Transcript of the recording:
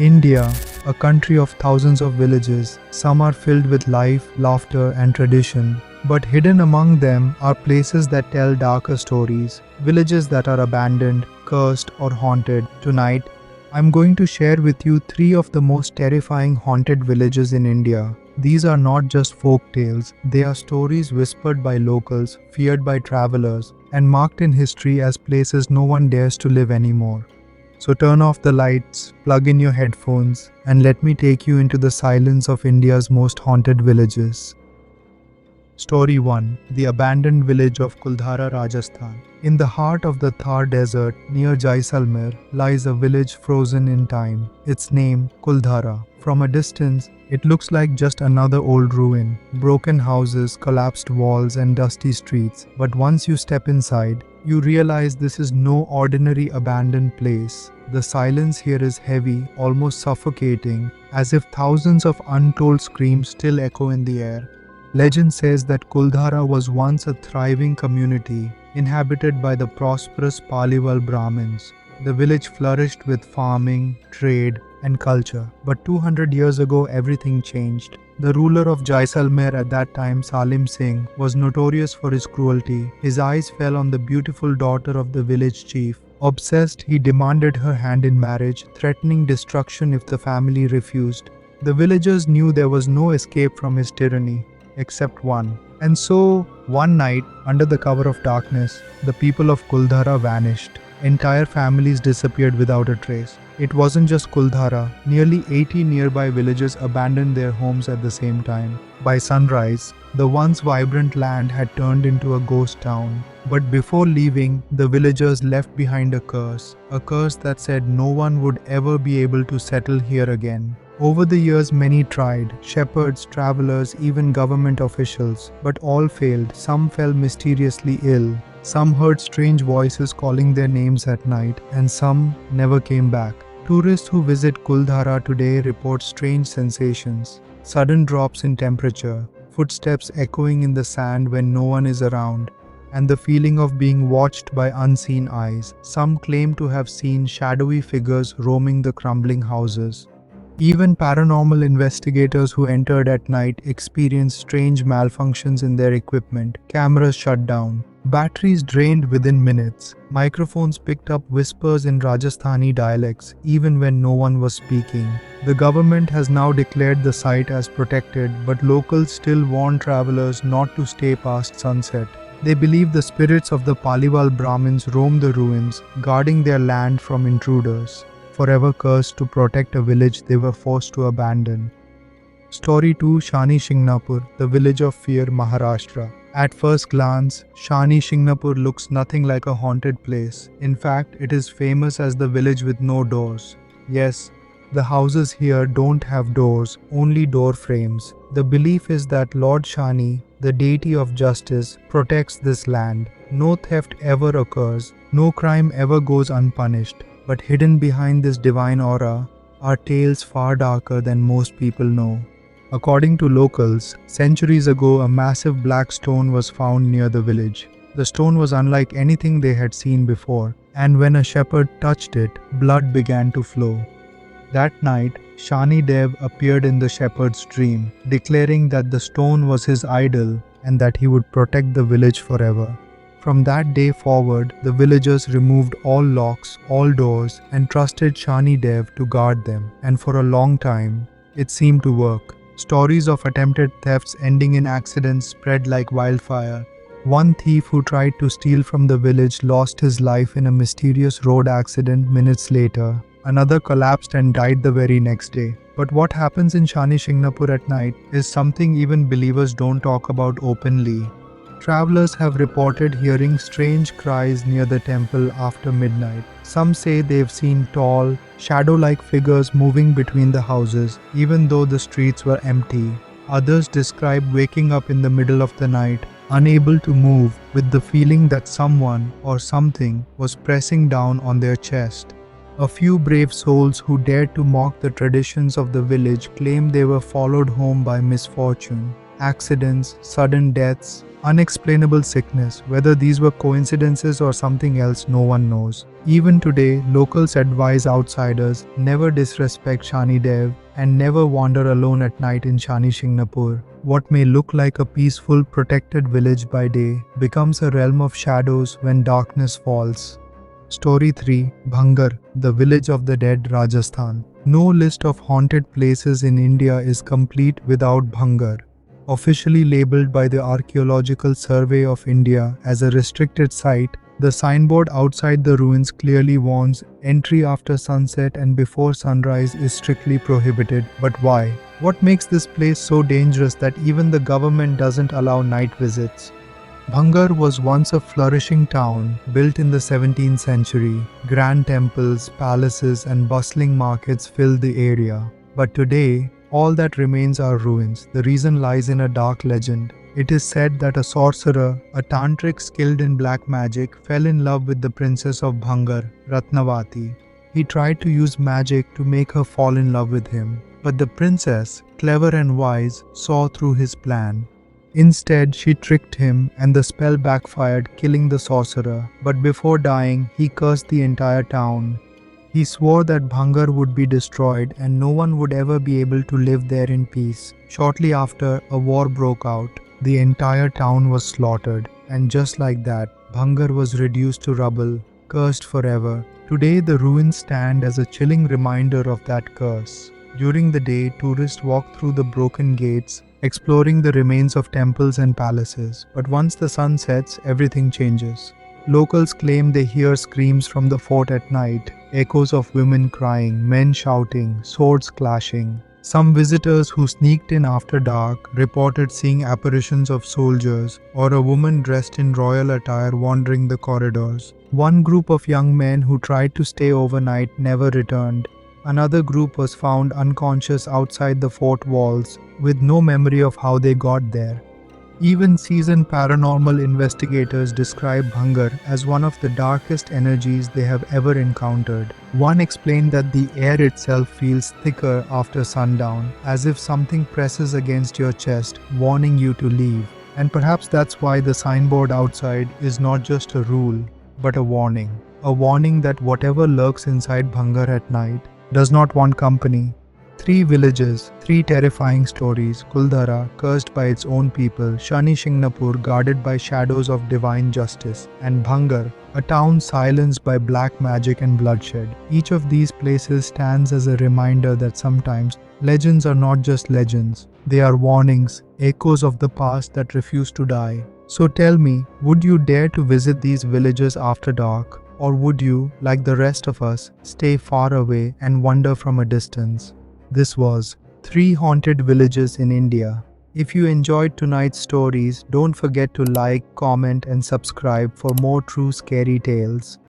India, a country of thousands of villages, some are filled with life, laughter, and tradition. But hidden among them are places that tell darker stories, villages that are abandoned, cursed, or haunted. Tonight, I'm going to share with you three of the most terrifying haunted villages in India. These are not just folk tales, they are stories whispered by locals, feared by travelers, and marked in history as places no one dares to live anymore. So turn off the lights, plug in your headphones, and let me take you into the silence of India's most haunted villages. Story 1. The abandoned village of Kuldhara, Rajasthan. In the heart of the Thar desert, near Jaisalmer, lies a village frozen in time. Its name, Kuldhara. From a distance, it looks like just another old ruin. Broken houses, collapsed walls, and dusty streets. But once you step inside, you realize this is no ordinary abandoned place. The silence here is heavy, almost suffocating, as if thousands of untold screams still echo in the air. Legend says that Kuldhara was once a thriving community, inhabited by the prosperous Paliwal Brahmins. The village flourished with farming, trade, and culture. But 200 years ago, everything changed. The ruler of Jaisalmer at that time, Salim Singh, was notorious for his cruelty. His eyes fell on the beautiful daughter of the village chief. Obsessed, he demanded her hand in marriage, threatening destruction if the family refused. The villagers knew there was no escape from his tyranny, except one. And so, one night, under the cover of darkness, the people of Kuldhara vanished. Entire families disappeared without a trace. It wasn't just Kuldhara, nearly 80 nearby villages abandoned their homes at the same time. By sunrise, the once vibrant land had turned into a ghost town. But before leaving, the villagers left behind a curse that said no one would ever be able to settle here again. Over the years, many tried, shepherds, travelers, even government officials, but all failed. Some fell mysteriously ill. Some heard strange voices calling their names at night, and some never came back. Tourists who visit Kuldhara today report strange sensations, sudden drops in temperature, footsteps echoing in the sand when no one is around, and the feeling of being watched by unseen eyes. Some claim to have seen shadowy figures roaming the crumbling houses. Even paranormal investigators who entered at night experienced strange malfunctions in their equipment. Cameras shut down, batteries drained within minutes, microphones picked up whispers in Rajasthani dialects even when no one was speaking. The government has now declared the site as protected, but locals still warn travelers not to stay past sunset. They believe the spirits of the Paliwal Brahmins roam the ruins, guarding their land from intruders, forever cursed to protect a village they were forced to abandon. Story 2. Shani Shingnapur, the village of fear, Maharashtra. At first glance, Shani Shingnapur looks nothing like a haunted place. In fact, it is famous as the village with no doors. Yes, the houses here don't have doors, only door frames. The belief is that Lord Shani, the deity of justice, protects this land. No theft ever occurs, no crime ever goes unpunished. But hidden behind this divine aura are tales far darker than most people know. According to locals, centuries ago a massive black stone was found near the village. The stone was unlike anything they had seen before, and when a shepherd touched it, blood began to flow. That night, Shani Dev appeared in the shepherd's dream, declaring that the stone was his idol and that he would protect the village forever. From that day forward, the villagers removed all locks, all doors, and trusted Shani Dev to guard them. And for a long time, it seemed to work. Stories of attempted thefts ending in accidents spread like wildfire. One thief who tried to steal from the village lost his life in a mysterious road accident minutes later. Another collapsed and died the very next day. But what happens in Shani Shingnapur at night is something even believers don't talk about openly. Travelers have reported hearing strange cries near the temple after midnight. Some say they've seen tall, shadow-like figures moving between the houses, even though the streets were empty. Others describe waking up in the middle of the night, unable to move, with the feeling that someone or something was pressing down on their chest. A few brave souls who dared to mock the traditions of the village claim they were followed home by misfortune. accidents, sudden deaths, unexplainable sickness. Whether these were coincidences or something else, no one knows. Even today, locals advise outsiders never disrespect Shani Dev and never wander alone at night in Shani Shingnapur. What may look like a peaceful, protected village by day becomes a realm of shadows when darkness falls. Story 3. Bhangarh, the village of the dead, Rajasthan. No list of haunted places in India is complete without Bhangarh. Officially labelled by the Archaeological Survey of India as a restricted site, the signboard outside the ruins clearly warns entry after sunset and before sunrise is strictly prohibited. But why? What makes this place so dangerous that even the government doesn't allow night visits? Bhangarh was once a flourishing town built in the 17th century. Grand temples, palaces, and bustling markets filled the area. But today, all that remains are ruins. The reason lies in a dark legend. It is said that a sorcerer, a tantric skilled in black magic, fell in love with the princess of Bhangarh, Ratnavati. He tried to use magic to make her fall in love with him. But the princess, clever and wise, saw through his plan. Instead, she tricked him and the spell backfired, killing the sorcerer. But before dying, he cursed the entire town. He swore that Bhangarh would be destroyed and no one would ever be able to live there in peace. Shortly after, a war broke out. The entire town was slaughtered, and just like that, Bhangarh was reduced to rubble, cursed forever. Today, the ruins stand as a chilling reminder of that curse. During the day, tourists walk through the broken gates, exploring the remains of temples and palaces. But once the sun sets, everything changes. Locals claim they hear screams from the fort at night, echoes of women crying, men shouting, swords clashing. Some visitors who sneaked in after dark reported seeing apparitions of soldiers or a woman dressed in royal attire wandering the corridors. One group of young men who tried to stay overnight never returned. Another group was found unconscious outside the fort walls, with no memory of how they got there. Even seasoned paranormal investigators describe Bhangarh as one of the darkest energies they have ever encountered. One explained that the air itself feels thicker after sundown, as if something presses against your chest, warning you to leave. And perhaps that's why the signboard outside is not just a rule, but a warning. A warning that whatever lurks inside Bhangarh at night does not want company. 3 villages, 3 terrifying stories. Kuldhara, cursed by its own people. Shani Shingnapur, guarded by shadows of divine justice. And Bhangarh, a town silenced by black magic and bloodshed. Each of these places stands as a reminder that sometimes legends are not just legends. They are warnings, echoes of the past that refuse to die. So tell me, would you dare to visit these villages after dark? Or would you, like the rest of us, stay far away and wonder from a distance? This was 3 Haunted Villages in India. If you enjoyed tonight's stories, don't forget to like, comment and subscribe for more true scary tales.